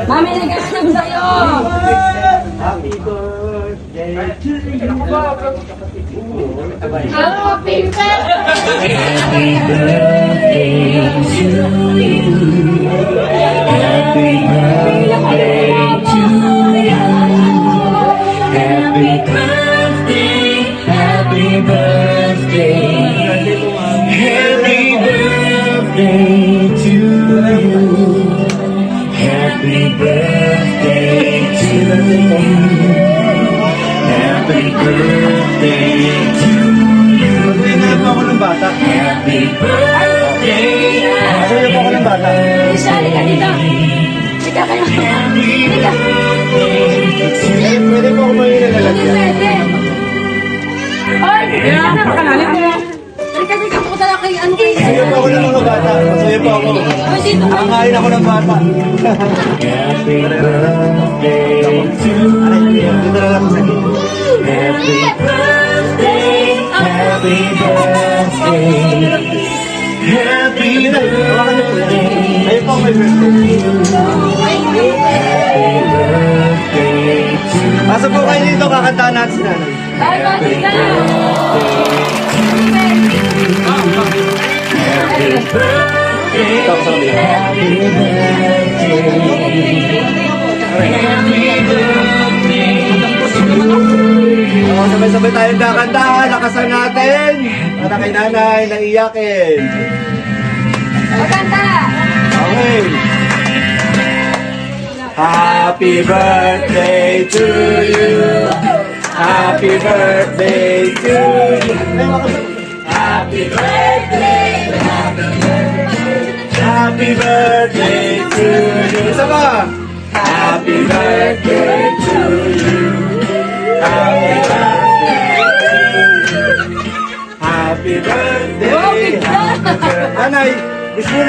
Mami, nag-aasam sa'yo! Happy birthday to you. Happy birthday! Happy birthday to you. Happy birthday to you. Happy birthday, happy birthday. Happy birthday to you. Happy birthday to you. Happy birthday to you. Masaya po ako ng bata. Happy birthday. Masaya po ako ng bata. Isali ka dito! Ika kayo! Ika! Pwede po ako mahina na lang. Pwede! Oy! Napakalalim mo! Halika dito po talaga kay Auntie! Masaya po ako ng mga bata. Masaya po ako. Oy, dito ka! Makain ako ng bata. Happy birthday to you. Dito na lang sa dito. Happy birthday. Happy birthday. Happy birthday. Ayun po ang may birthday. Happy birthday to you. Pasok po kayo dito, kakantahan natin si nanay. Ay, bakit ka? Happy birthday. Stop sa kabila. Happy birthday. Happy birthday. Oh, sabay-sabay tayong kakantahan. Lakasan natin. Para kay nanay, naiyakin. Maganda! Okay. Happy birthday to you. Happy birthday to you. Happy birthday. Happy birthday to you. Isa pa. Happy birthday to you. Happy birthday to you. Happy birthday. Wow, bigla! Nanay, wish mo na.